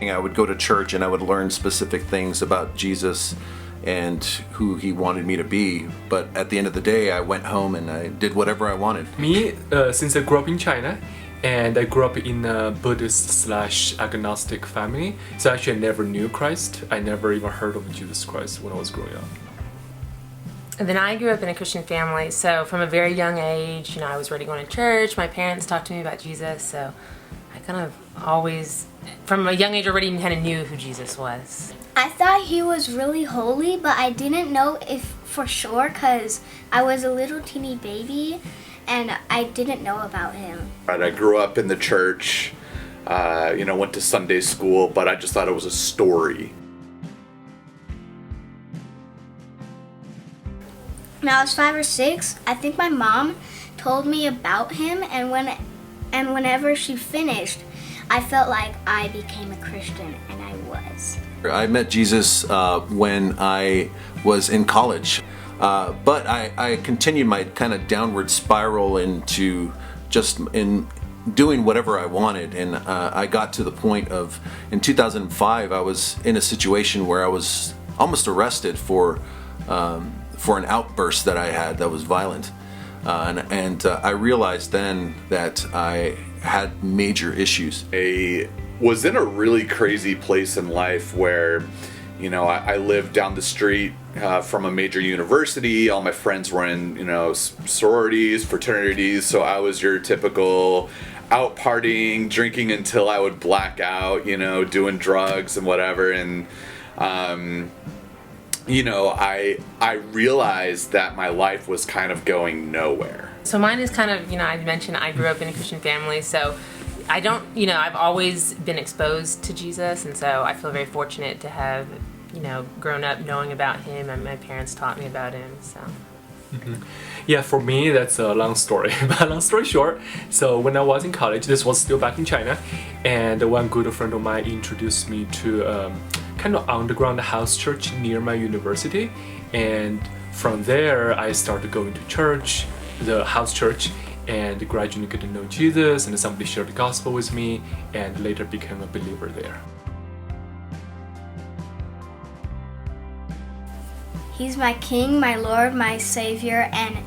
I would go to church and I would learn specific things about Jesus and who he wanted me to be. But at the end of the day, I went home and I did whatever I wanted. Me, since I grew up in China, and I grew up in a Buddhist/agnostic family, so actually I never knew Christ. I never even heard of Jesus Christ when I was growing up. And then I grew up in a Christian family, so from a very young age, I was already going to church. My parents talked to me about Jesus, so I kind of always, from a young age already kind of knew who Jesus was. I thought he was really holy, but I didn't know if for sure because I was a little teeny baby and I didn't know about him. I grew up in the church, went to Sunday school, but I just thought it was a story. When I was 5 or 6, I think my mom told me about him, and whenever she finished, I felt like I became a Christian, and I was. I met Jesus when I was in college, but I continued my kind of downward spiral into just in doing whatever I wanted, and I got to the point of, in 2005, I was in a situation where I was almost arrested for an outburst that I had that was violent, and I realized then that I had major issues. I was in a really crazy place in life where, I lived down the street from a major university. All my friends were in, sororities, fraternities. So I was your typical out partying, drinking until I would black out, doing drugs and whatever. And, I realized that my life was kind of going nowhere. So mine is kind of, I mentioned I grew up in a Christian family, so I don't, I've always been exposed to Jesus, and so I feel very fortunate to have, grown up knowing about him, and my parents taught me about him, so. Mm-hmm. Yeah, for me, that's a long story. But long story short, so when I was in college, this was still back in China, and one good friend of mine introduced me to kind of underground house church near my university, and from there I started going to church, the house church, and gradually get to know Jesus, and somebody shared the gospel with me, and later became a believer there. He's my King, my Lord, my Savior, and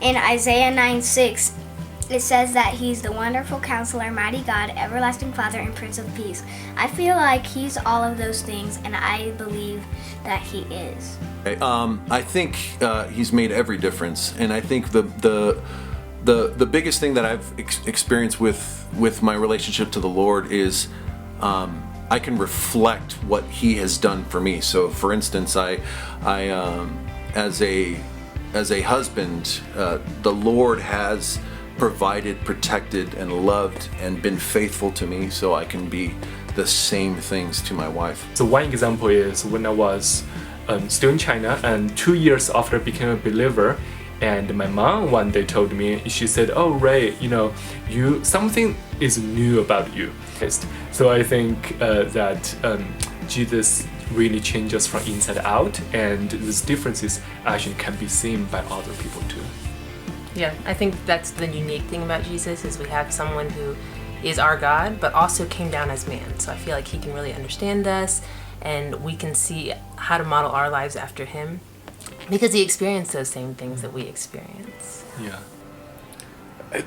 in Isaiah 9:6, it says that he's the wonderful counselor, mighty God, everlasting Father, and Prince of Peace. I feel like he's all of those things, and I believe that he is. I think he's made every difference, and I think the biggest thing that I've experienced with my relationship to the Lord is I can reflect what he has done for me. So, for instance, I as a husband, the Lord has provided, protected, and loved, and been faithful to me, so I can be the same things to my wife. So one example is when I was still in China, and 2 years after I became a believer, and my mom one day told me, she said, "Oh, Ray, something is new about you." So I think that Jesus really changes from inside out, and these differences actually can be seen by other people too. Yeah, I think that's the unique thing about Jesus, is we have someone who is our God, but also came down as man. So I feel like he can really understand us, and we can see how to model our lives after him, because he experienced those same things that we experience. Yeah.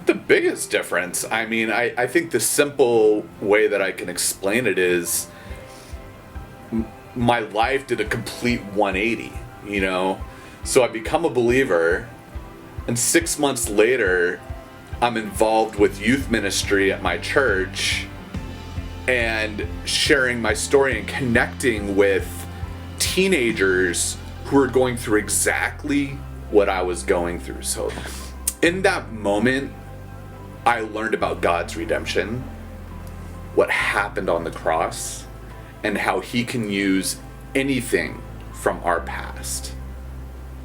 The biggest difference, I think the simple way that I can explain it is my life did a complete 180, So I become a believer, and 6 months later, I'm involved with youth ministry at my church and sharing my story and connecting with teenagers who are going through exactly what I was going through. So in that moment, I learned about God's redemption, what happened on the cross, and how he can use anything from our past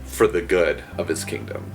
for the good of his kingdom.